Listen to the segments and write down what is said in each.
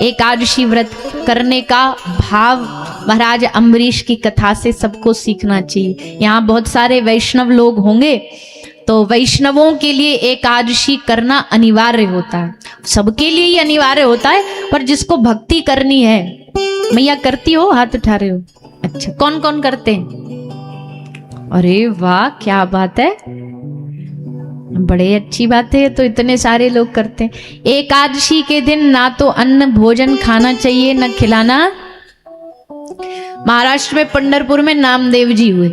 एकादशी व्रत करने का भाव महाराज अम्बरीश की कथा से सबको सीखना चाहिए। यहाँ बहुत सारे वैष्णव लोग होंगे, तो वैष्णवों के लिए एकादशी करना अनिवार्य होता है, सबके लिए ही अनिवार्य होता है, पर जिसको भक्ति करनी है। मैया करती हो? हाथ उठा रहे हो? अच्छा, कौन कौन करते हैं? अरे वाह, क्या बात है, बड़े अच्छी बात है। तो इतने सारे लोग करते हैं। एकादशी के दिन ना तो अन्न भोजन खाना चाहिए, न खिलाना। महाराष्ट्र में पंढरपुर में नामदेव जी हुए,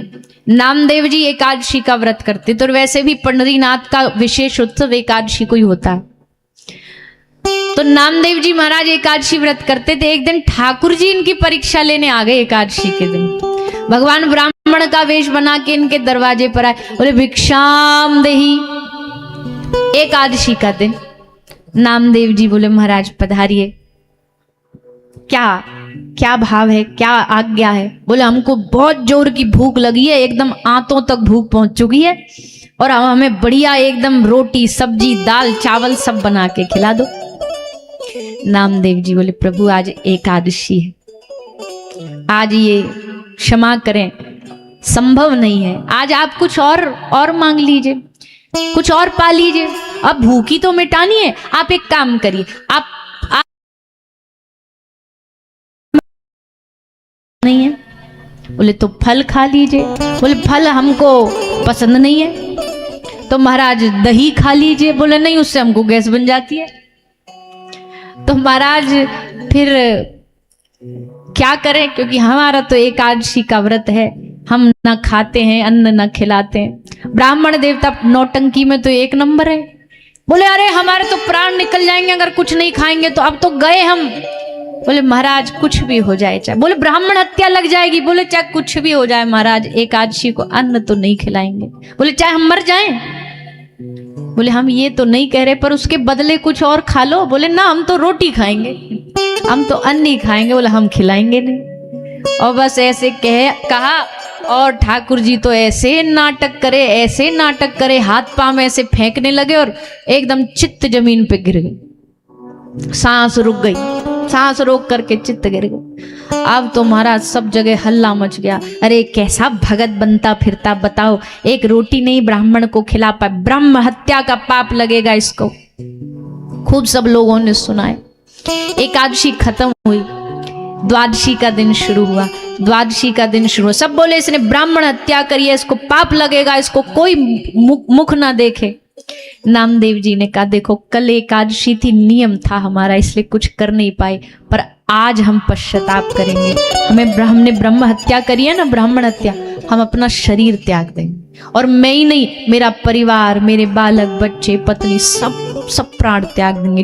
नामदेव जी एकादशी का व्रत करते। तो वैसे भी पंढरीनाथ का विशेष उत्सव एकादशी को ही होता है। तो नामदेव जी महाराज एकादशी व्रत करते थे। एक दिन ठाकुर जी इनकी परीक्षा लेने आ गए एकादशी के दिन। भगवान ब्राह्मण का वेश बना के इनके दरवाजे पर आए, बोले भिक्षाम देही। एकादशी का दिन नामदेव जी बोले महाराज पधारिए। क्या क्या भाव है, क्या आज्ञा है? बोले हमको बहुत जोर की भूख लगी है, एकदम आंतों तक भूख पहुंच चुकी है, और हमें बढ़िया एकदम रोटी सब्जी दाल चावल सब बना के खिला दो। नामदेव जी बोले प्रभु आज एकादशी है, आज ये क्षमा करें, संभव नहीं है। आज आप कुछ और मांग लीजिए, कुछ और पा लीजिए। अब भूखी तो मिटानी है, आप एक काम करिए, आप नहीं है। बोले तो फल खा लीजिए। बोले फल हमको पसंद नहीं है। तो महाराज दही खा लीजिए। बोले नहीं, उससे हमको गैस बन जाती है। तो महाराज फिर क्या करें, क्योंकि हमारा तो एकादशी का व्रत है, हम ना खाते हैं अन्न ना खिलाते हैं। ब्राह्मण देवता नौटंकी में तो एक नंबर है। बोले अरे हमारे तो प्राण निकल जाएंगे अगर कुछ नहीं खाएंगे, तो अब तो गए हम। बोले महाराज कुछ भी हो जाए, चाहे बोले ब्राह्मण हत्या लग जाएगी। बोले चाहे कुछ भी हो जाए महाराज, एकादशी को अन्न तो नहीं खिलाएंगे। बोले चाहे हम मर जाएं। बोले हम ये तो नहीं कह रहे, पर उसके बदले कुछ और खा लो। बोले ना, हम तो रोटी खाएंगे, हम तो अन्न ही खाएंगे। बोले हम खिलाएंगे नहीं। और बस ऐसे कहा, और ठाकुर जी तो ऐसे नाटक करे, हाथ पांव में ऐसे फेंकने लगे और एकदम चित्त जमीन पे गिर गई। सांस रुक गई, सांस रोक करके चित्त गिर गई। अब तो महाराज सब जगह हल्ला मच गया। अरे कैसा भगत बनता फिरता, बताओ, एक रोटी नहीं ब्राह्मण को खिला पाए, ब्रह्म हत्या का पाप लगेगा इसको। खूब सब लोगों ने सुनाए। एकादशी खत्म हुई, द्वादशी का दिन शुरू हुआ। द्वादशी का दिन शुरू हुआ, सब बोले इसने ब्राह्मण हत्या करी है, इसको पाप लगेगा, इसको कोई मुख ना देखे। नामदेव जी ने कहा देखो कल एकादशी थी, नियम था हमारा, इसलिए कुछ कर नहीं पाए, पर आज हम पश्चाताप करेंगे। हमने ब्रह्म हत्या करी है ना, ब्राह्मण हत्या, हम अपना शरीर त्याग देंगे। और मैं ही नहीं, मेरा परिवार, मेरे बालक बच्चे पत्नी सब प्राण त्याग देंगे।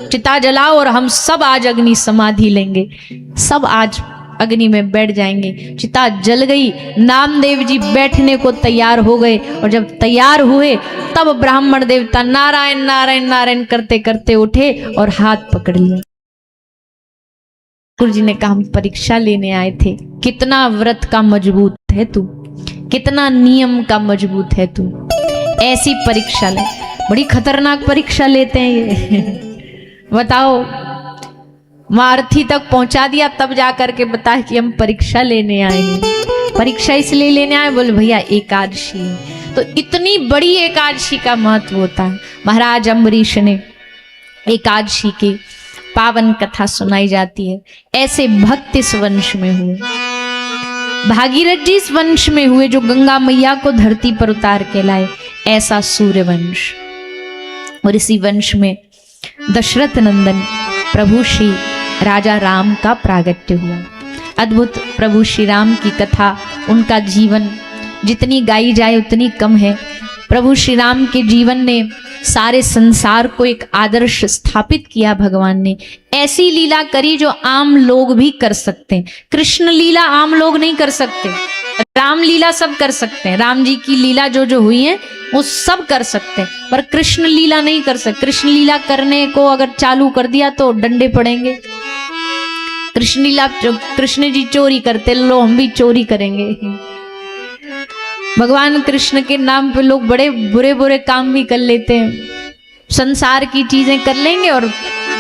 चिता जलाओ और हम सब आज अग्नि समाधि लेंगे। सब आज अग्नि में बैठ जाएंगे। चिता जल गई, नामदेव जी बैठने को तैयार हो गए, और जब तैयार हुए तब ब्राह्मण देवता नारायण नारायण नारायण करते करते उठे और हाथ पकड़ लिए। ठाकुर जी ने कहा हम परीक्षा लेने आए थे, कितना व्रत का मजबूत है तू, कितना नियम का मजबूत है तू। ऐसी परीक्षा ले, बड़ी खतरनाक परीक्षा लेते हैं ये। बताओ, मारथी तक पहुंचा दिया, तब जाकर के बताया कि हम परीक्षा लेने आए हैं। परीक्षा इसलिए लेने आए, बोले भैया एकादशी है। तो इतनी बड़ी एकादशी का महत्व होता है। महाराज अम्बरीश ने एकादशी की पावन कथा सुनाई जाती है। ऐसे भक्त इस वंश में हुए, भागीरथ जी इस वंश में हुए, जो गंगा मैया को धरती पर उतार के लाए। ऐसा सूर्य वंश, और इसी वंश में दशरथ नंदन प्रभु श्री राजा राम का प्रागट्य हुआ। अद्भुत प्रभु श्री राम की कथा, उनका जीवन जितनी गाई जाए उतनी कम है। प्रभु श्री राम के जीवन ने सारे संसार को एक आदर्श स्थापित किया। भगवान ने ऐसी लीला करी जो आम लोग भी कर सकते हैं। कृष्ण लीला आम लोग नहीं कर सकते, राम लीला सब कर सकते हैं। राम जी की लीला जो हुई है वो सब कर सकते हैं, पर कृष्ण लीला नहीं कर सकते। कृष्ण लीला करने को अगर चालू कर दिया तो डंडे पड़ेंगे। कृष्ण लीला, कृष्ण जी चोरी करते, लो हम भी चोरी करेंगे। भगवान कृष्ण के नाम पे लोग बड़े बुरे बुरे काम भी कर लेते हैं। संसार की चीजें कर लेंगे और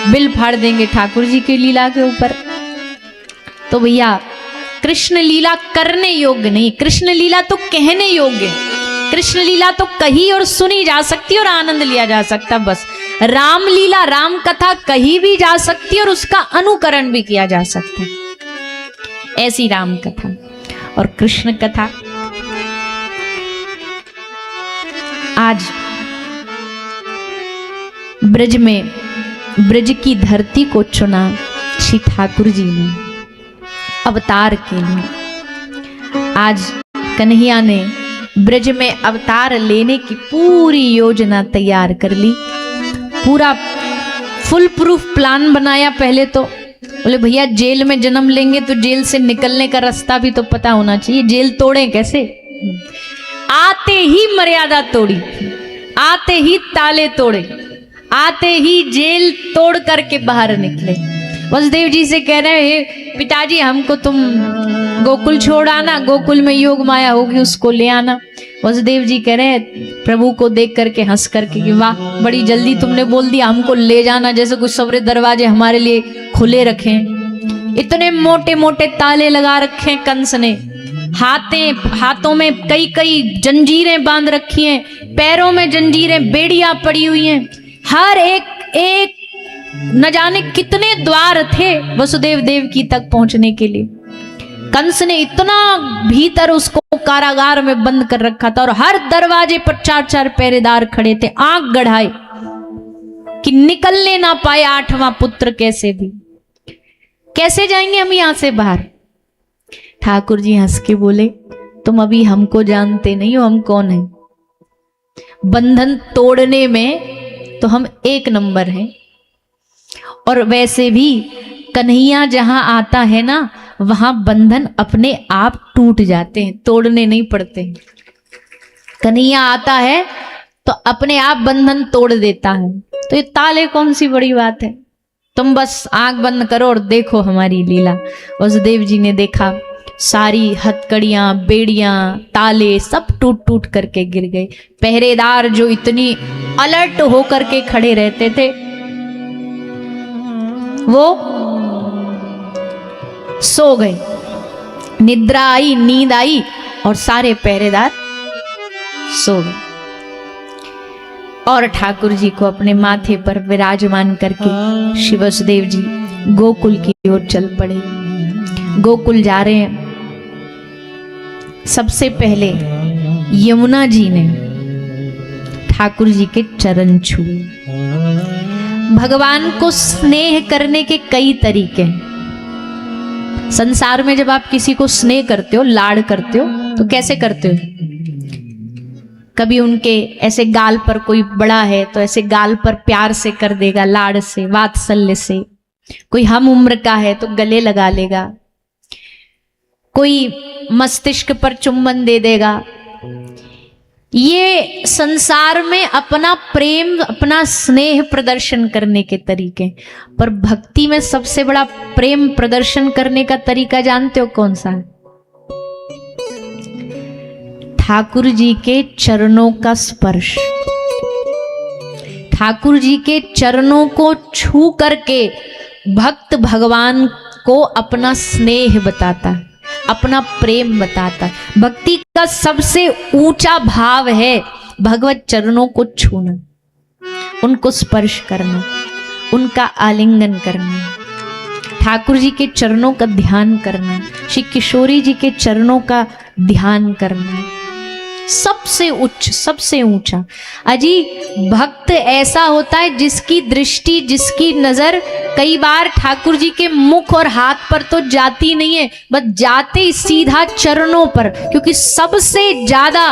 बिल फाड़ देंगे ठाकुर जी की लीला के ऊपर। तो भैया कृष्ण लीला करने योग्य नहीं, कृष्ण लीला तो कहने योग्य है। कृष्ण लीला तो कही और सुनी जा सकती और आनंद लिया जा सकता बस। राम लीला, राम कथा कही भी जा सकती और उसका अनुकरण भी किया जा सकता, ऐसी राम कथा। और कृष्ण कथा आज ब्रज में, ब्रज की धरती को चुना श्री ठाकुर जी ने अवतार के लिए। आज कन्हैया ने ब्रज में अवतार लेने की पूरी योजना तैयार कर ली, पूरा फुल प्रूफ प्लान बनाया। पहले तो बोले भैया जेल में जन्म लेंगे तो जेल से निकलने का रास्ता भी तो पता होना चाहिए, जेल तोड़े कैसे। आते ही मर्यादा तोड़ी, आते ही ताले तोड़े, आते ही जेल तोड़ करके बाहर निकले। वसुदेव जी से कह रहे हैं पिताजी हमको तुम गोकुल छोड़ आना, गोकुल में योग माया होगी उसको ले आना। वसुदेव जी कह रहे हैं प्रभु को देख करके हंस करके कि वाह बड़ी जल्दी तुमने बोल दिया, हमको ले जाना, जैसे कुछ सबरे दरवाजे हमारे लिए खुले रखे हैं। इतने मोटे मोटे ताले लगा रखे हैं कंस ने, हाथों में कई कई जंजीरें बांध रखी हैं, पैरों में जंजीरें बेड़ियां पड़ी हुई हैं। हर एक न जाने कितने द्वार थे वसुदेव देवकी तक पहुंचने के लिए। कंस ने इतना भीतर उसको कारागार में बंद कर रखा था और हर दरवाजे पर 4-4 पहरेदार खड़े थे, आंख गढ़ाए कि निकलने ना पाए 8वां पुत्र। कैसे भी कैसे जाएंगे हम यहां से बाहर। ठाकुर जी हंस के बोले तुम अभी हमको जानते नहीं हो, हम कौन हैं। बंधन तोड़ने में तो हम 1 नंबर हैं, और वैसे भी कन्हैया जहां आता है ना वहां बंधन अपने आप टूट जाते हैं, तोड़ने नहीं पड़ते। कन्हैया आता है तो अपने आप बंधन तोड़ देता है। तो ये ताले कौन सी बड़ी बात है, तुम बस आंख बंद करो और देखो हमारी लीला। वसुदेव जी ने देखा सारी हथकड़ियां, बेड़ियां, ताले सब टूट टूट करके गिर गए। पहरेदार जो इतनी अलर्ट होकर के खड़े रहते थे वो सो गए, निद्रा आई, नींद आई और सारे पहरेदार सो गए। और ठाकुर जी को अपने माथे पर विराजमान करके श्री वसुदेव जी गोकुल की ओर चल पड़े। गोकुल जा रहे हैं। सबसे पहले यमुना जी ने ठाकुर जी के चरण छुए। भगवान को स्नेह करने के कई तरीके हैं। संसार में जब आप किसी को स्नेह करते हो, लाड़ करते हो, तो कैसे करते हो। कभी उनके ऐसे गाल पर, कोई बड़ा है तो ऐसे गाल पर प्यार से कर देगा, लाड़ से, वात्सल्य से। कोई हम उम्र का है तो गले लगा लेगा, कोई मस्तिष्क पर चुम्बन दे देगा। ये संसार में अपना प्रेम, अपना स्नेह प्रदर्शन करने के तरीके। पर भक्ति में सबसे बड़ा प्रेम प्रदर्शन करने का तरीका जानते हो कौन सा है। ठाकुर जी के चरणों का स्पर्श। ठाकुर जी के चरणों को छू करके भक्त भगवान को अपना स्नेह बताता है, अपना प्रेम बताता है। भक्ति का सबसे ऊंचा भाव है भगवत चरणों को छूना, उनको स्पर्श करना, उनका आलिंगन करना, ठाकुर जी के चरणों का ध्यान करना, श्री किशोरी जी के चरणों का ध्यान करना, सबसे उच्च, सबसे ऊंचा। अजी भक्त ऐसा होता है जिसकी दृष्टि, जिसकी नजर कई बार ठाकुर जी के मुख और हाथ पर तो जाती नहीं है, बस जाते सीधा चरणों पर। क्योंकि सबसे ज्यादा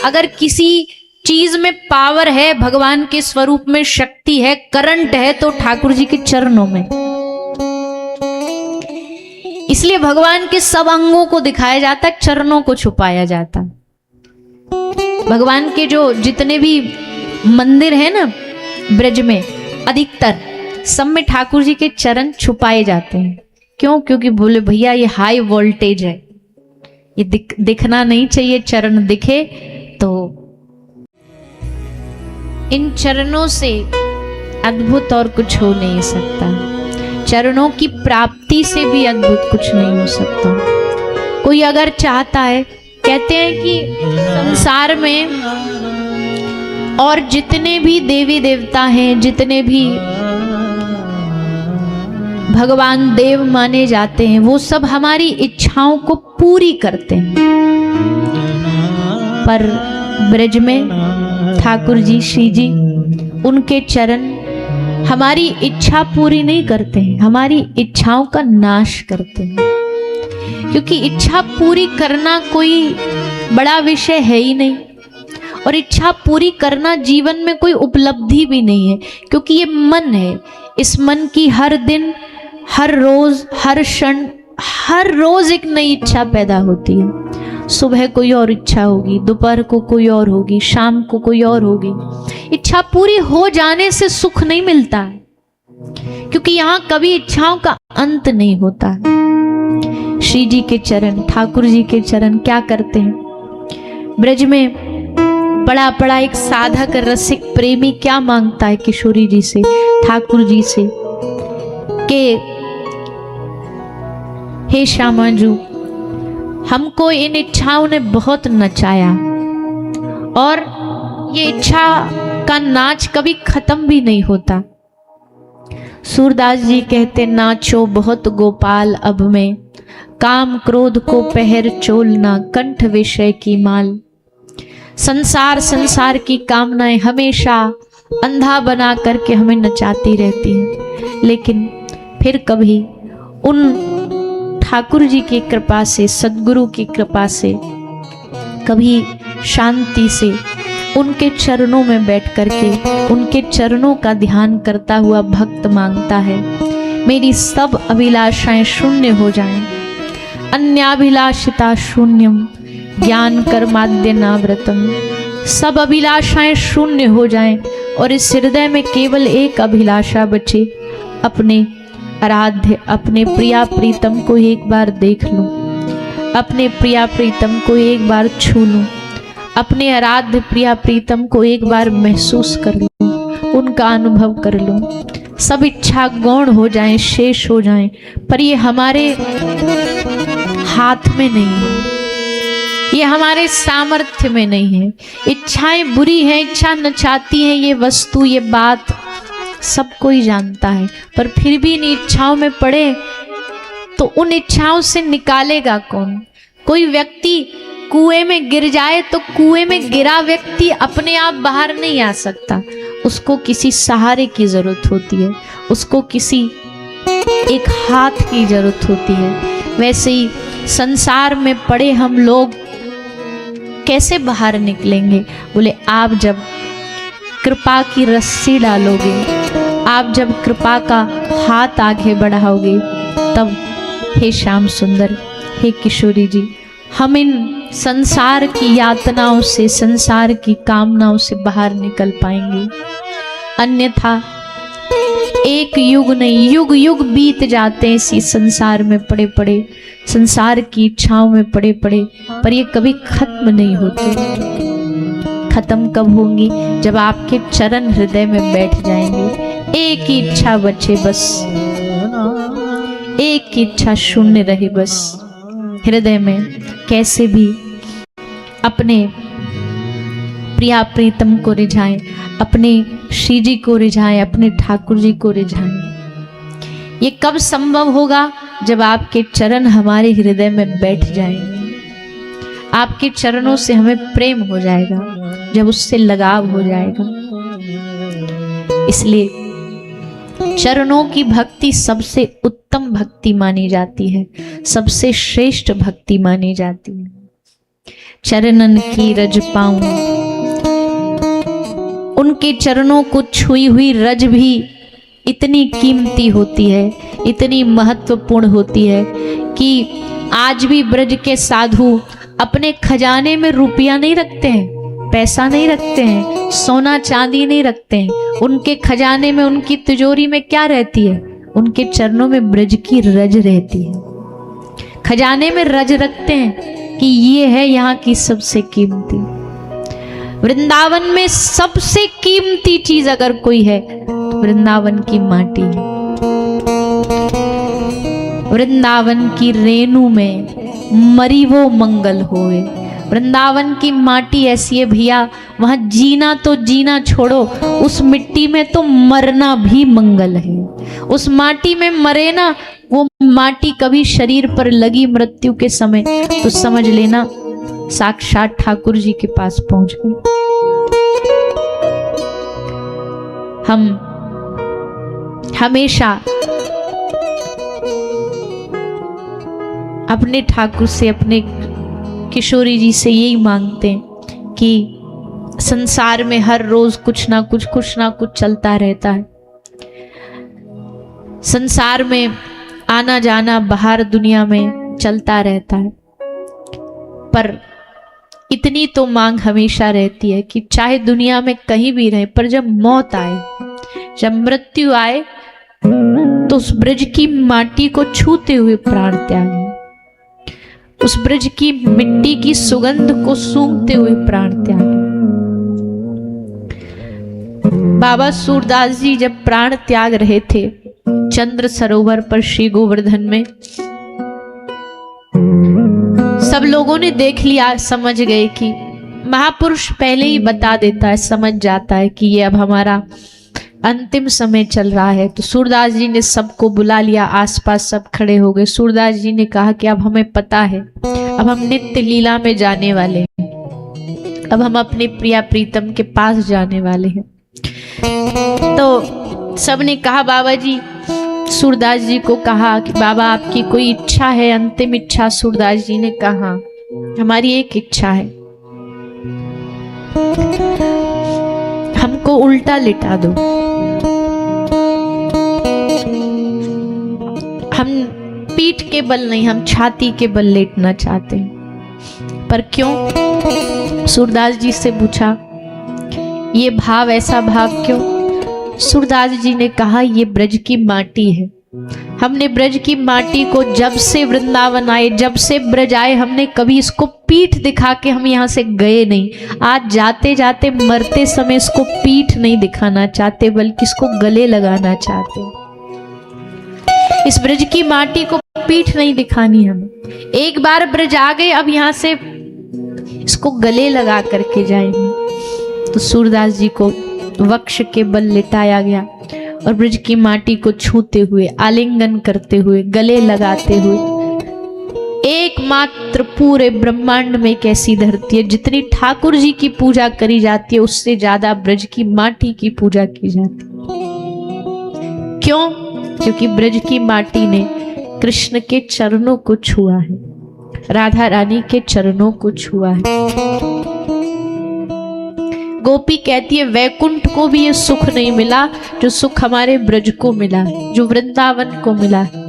अगर किसी चीज में पावर है, भगवान के स्वरूप में शक्ति है, करंट है, तो ठाकुर जी के चरणों में। इसलिए भगवान के सब अंगों को दिखाया जाता है, चरणों को छुपाया जाता है। भगवान के जो जितने भी मंदिर है ना ब्रज में, अधिकतर सब में ठाकुर जी के चरण छुपाए जाते हैं। क्यों? क्योंकि बोले भैया ये हाई वोल्टेज है, ये दिखना नहीं चाहिए, चरण दिखे तो। इन चरणों से अद्भुत और कुछ हो नहीं सकता। चरणों की प्राप्ति से भी अद्भुत कुछ नहीं हो सकता। कोई अगर चाहता है, कहते हैं कि संसार में और जितने भी देवी देवता हैं, जितने भी भगवान देव माने जाते हैं, वो सब हमारी इच्छाओं को पूरी करते हैं। पर ब्रज में ठाकुर जी, श्री जी, उनके चरण हमारी इच्छा पूरी नहीं करते हैं, हमारी इच्छाओं का नाश करते हैं। क्योंकि इच्छा पूरी करना कोई बड़ा विषय है ही नहीं, और इच्छा पूरी करना जीवन में कोई उपलब्धि भी नहीं है। क्योंकि ये मन है, इस मन की हर दिन, हर रोज, हर क्षण, हर रोज एक नई इच्छा पैदा होती है। सुबह कोई और इच्छा होगी, दोपहर को कोई और होगी, शाम को कोई और होगी। इच्छा पूरी हो जाने से सुख नहीं मिलता है, क्योंकि यहाँ कभी इच्छाओं का अंत नहीं होता है। श्री जी के चरण, ठाकुर जी के चरण क्या करते हैं? ब्रज में बड़ा बड़ा एक साधक रसिक प्रेमी क्या मांगता है किशोरी जी से, ठाकुर जी से, कि हे श्यामाजू, हमको इन इच्छाओं ने बहुत नचाया और ये इच्छा का नाच कभी खत्म भी नहीं होता। सूरदास जी कहते, नाचो बहुत गोपाल अब में, काम क्रोध को पहर चोलना, कंठ विषय की माल। संसार की कामनाएं हमेशा अंधा बना करके हमें नचाती रहती हैं, लेकिन फिर कभी उन ठाकुर जी की कृपा से, सद्गुरु की कृपा से, कभी शांति से उनके चरणों में बैठ करके उनके चरणों का ध्यान करता हुआ भक्त मांगता है, मेरी सब अभिलाषाएं शून्य हो जाएं, अन्याभिलाषिता शून्यम ज्ञान कर्माद्य नाव्रतम। सब अभिलाषाएं शून्य हो जाएं और इस हृदय में केवल एक अभिलाषा बचे, अपने आराध्य, अपने प्रिया प्रीतम को एक बार देख लूं, अपने प्रिया प्रीतम को एक बार छू लूं, अपने आराध्य प्रिया प्रीतम को एक बार महसूस कर लूं, उनका अनुभव कर लूं। सब इच्छा गौण हो जाएं, शेष हो जाएं, पर ये हमारे हाथ में नहीं है, ये हमारे सामर्थ्य में नहीं है। इच्छाएं बुरी हैं, इच्छा नचाती हैं, ये वस्तु, ये बात सब कोई जानता है, पर फिर भी इन इच्छाओं में पड़े तो उन इच्छाओं से निकालेगा कौन? कोई व्यक्ति कुएं में गिर जाए तो कुएं में गिरा व्यक्ति अपने आप बाहर नहीं आ सकता, उसको किसी सहारे की जरूरत होती है, उसको किसी एक हाथ की जरूरत होती है। वैसे ही संसार में पड़े हम लोग कैसे बाहर निकलेंगे? बोले आप जब कृपा की रस्सी डालोगे, आप जब कृपा का हाथ आगे बढ़ाओगे, तब हे श्याम सुंदर, हे किशोरी जी, हम इन संसार की यातनाओं से, संसार की कामनाओं से बाहर निकल पाएंगे। अन्यथा एक युग नहीं, युग युग बीत जाते हैं इसी संसार में पड़े पड़े, संसार की इच्छाओं में पड़े पड़े, पर ये कभी खत्म नहीं होती। खत्म कब होंगी? जब आपके चरण हृदय में बैठ जाएंगे। एक ही इच्छा बचे बस, एक ही इच्छा शून्य रहे बस हृदय में। कैसे भी अपने प्रिया प्रीतम को रिझाएं, अपने श्री जी को रिझाएं, अपने ठाकुर जी को रिझाएं। ये कब संभव होगा? जब आपके चरण हमारे हृदय में बैठ जाएंगे, आपके चरणों से हमें प्रेम हो जाएगा, जब उससे लगाव हो जाएगा। इसलिए चरणों की भक्ति सबसे उत्तम भक्ति मानी जाती है, सबसे श्रेष्ठ भक्ति मानी जाती है। चरणन की रज पाऊं, उनके चरणों को छुई हुई रज भी इतनी कीमती होती है, इतनी महत्वपूर्ण होती है कि आज भी ब्रज के साधु अपने खजाने में रुपया नहीं रखते हैं, पैसा नहीं रखते हैं, सोना चांदी नहीं रखते हैं। उनके खजाने में, उनकी तिजोरी में क्या रहती है? उनके चरणों में ब्रज की रज रहती है। खजाने में रज रखते हैं कि ये है यहाँ की सबसे कीमती। वृंदावन में सबसे कीमती चीज अगर कोई है वृंदावन की माटी है। वृंदावन की रेणु में मरी वो मंगल होए। वृंदावन की माटी ऐसी है भैया, वहां जीना तो जीना छोड़ो, उस मिट्टी में तो मरना भी मंगल है। उस माटी में मरे ना, वो माटी कभी शरीर पर लगी मृत्यु के समय तो समझ लेना साक्षात ठाकुर जी के पास पहुंच गई। हम हमेशा अपने ठाकुर से, अपने किशोरी जी से यही मांगते हैं कि संसार में हर रोज कुछ ना कुछ चलता रहता है। संसार में आना जाना बाहर दुनिया में चलता रहता है, पर इतनी तो मांग हमेशा रहती है कि चाहे दुनिया में कहीं भी रहे, पर जब मौत आए, जब मृत्यु आए, तो उस ब्रज की माटी को छूते हुए प्राण त्यागे, उस ब्रज की मिट्टी की सुगंध को सूंघते हुए प्राण त्यागे। बाबा सूरदास जी जब प्राण त्याग रहे थे चंद्र सरोवर पर श्री गोवर्धन में, सब लोगों ने देख लिया, समझ गए कि महापुरुष पहले ही बता देता है, समझ जाता है कि ये अब हमारा अंतिम समय चल रहा है। तो सूरदास जी ने सबको बुला लिया, आसपास सब खड़े हो गए। सूरदास जी ने कहा कि अब हमें पता है, अब हम नित्य लीला में जाने वाले हैं, अब हम अपने प्रिया प्रीतम के पास जाने वाले हैं। तो सबने कहा बाबा जी, सूरदास जी को कहा कि बाबा आपकी कोई इच्छा है, अंतिम इच्छा? सूरदास जी ने कहा हमारी एक इच्छा है, हमको उल्टा लिटा दो। हम पीठ के बल नहीं, हम छाती के बल लेटना चाहते हैं। पर क्यों? सूरदास जी से पूछा, ये भाव, ऐसा भाव क्यों? सूरदास जी ने कहा ये ब्रज की माटी है। हमने ब्रज की माटी को जब से वृंदावन आए, जब से ब्रज आए, हमने कभी इसको पीठ दिखा के हम यहाँ से गए नहीं। आज जाते जाते मरते समय इसको पीठ नहीं दिखाना चाहते, बल्कि इसको गले लगाना चाहते। इस ब्रज की माटी को पीठ नहीं दिखानी हमें। एक बार ब्रज आ गए, अब यहाँ से इसको गले लगा करके जाएंगे। तो सूरदास जी को वक्ष के बल लिटाया गया और ब्रज की माटी को छूते हुए, आलिंगन करते हुए, गले लगाते हुए, एकमात्र पूरे ब्रह्मांड में एक ऐसी धरती है जितनी ठाकुर जी की पूजा करी जाती है, उससे ज्यादा ब्रज की माटी की पूजा की जाती है। क्यों? क्योंकि ब्रज की माटी ने कृष्ण के चरणों को छुआ है, राधा रानी के चरणों को छुआ है। गोपी कहती है वैकुंठ को भी ये सुख नहीं मिला जो सुख हमारे ब्रज को मिला है, जो वृंदावन को मिला है।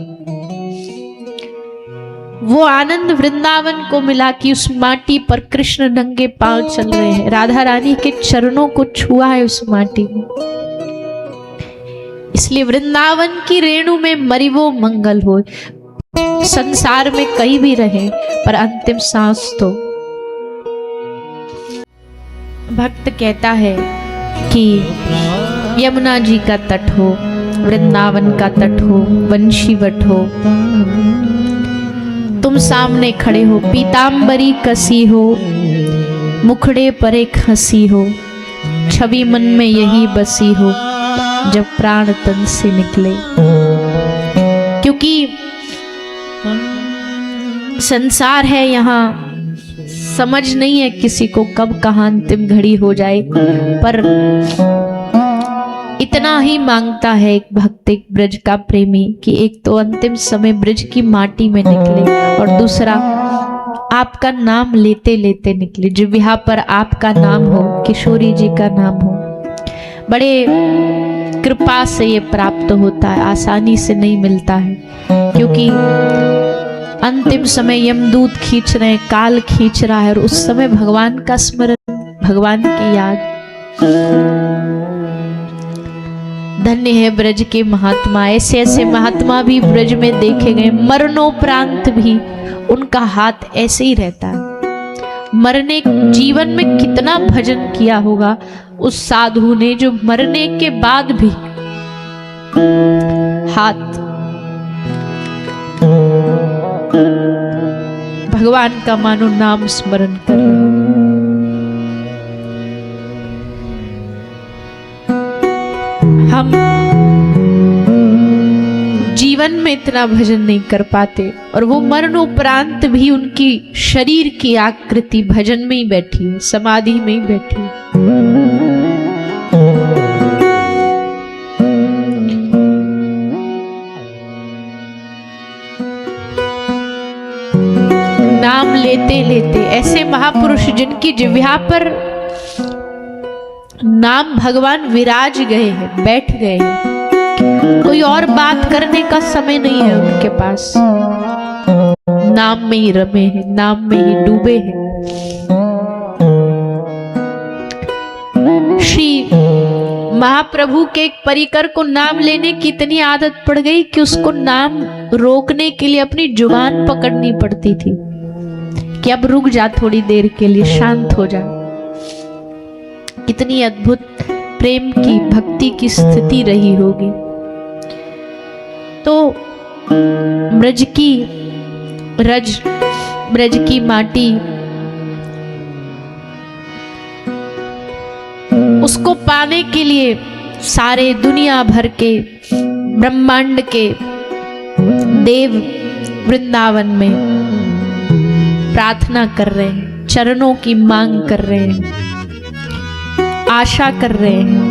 वो आनंद वृंदावन को मिला कि उस माटी पर कृष्ण नंगे पांव चल रहे हैं, राधा रानी के चरणों को छुआ है उस माटी में। इसलिए वृंदावन की रेणु में मरी वो मंगल हो। संसार में कहीं भी रहे, पर अंतिम सांस तो भक्त कहता है कि यमुना जी का तट हो, वृंदावन का तट हो, वंशीवट हो, तुम सामने खड़े हो, पीतांबरी कसी हो, मुखड़े पर एक हंसी हो, छवि मन में यही बसी हो, जब प्राण तन से निकले। क्योंकि संसार है, यहाँ समझ नहीं है किसी को कब कहाँ अंतिम घड़ी हो जाए, पर इतना ही मांगता है एक भक्त, एक ब्रज का प्रेमी, कि एक तो अंतिम समय ब्रज की माटी में निकले और दूसरा आपका नाम लेते लेते निकले, जिह्वा पर आपका नाम हो, किशोरी जी का नाम हो। बड़े कृपा से ये प्राप्त होता है, आसानी से नहीं मिलता है, क्योंकि अंतिम समय यमदूत खींच रहे हैं, काल खींच रहा है, और उस समय भगवान का स्मरण, भगवान की याद। धन्य है ब्रज के महात्मा, ऐसे ऐसे महात्मा भी ब्रज में देखे गए, मरणोपरांत भी उनका हाथ ऐसे ही रहता है। मरने जीवन में कितना भजन किया होगा उस साधु ने, जो मरने के बाद भी हाथ भगवान का मानो नाम स्मरण कर रहे हैं। हम जीवन में इतना भजन नहीं कर पाते और वो मरणोपरांत भी उनकी शरीर की आकृति भजन में ही बैठी है, समाधि में ही बैठी है। नाम लेते लेते ऐसे महापुरुष जिनकी जिह्वा पर नाम भगवान विराज गए हैं, बैठ गए हैं, कोई और बात करने का समय नहीं है उनके पास, नाम में ही रमे हैं, नाम में ही डूबे हैं। श्री महाप्रभु के एक परिकर को नाम लेने की इतनी आदत पड़ गई कि उसको नाम रोकने के लिए अपनी जुबान पकड़नी पड़ती थी कि अब रुक जा, थोड़ी देर के लिए शांत हो जा। कितनी अद्भुत प्रेम की, भक्ति की स्थिति रही होगी। तो ब्रज की माटी उसको पाने के लिए सारे दुनिया भर के ब्रह्मांड के देव वृंदावन में प्रार्थना कर रहे हैं, चरणों की मांग कर रहे हैं, आशा कर रहे हैं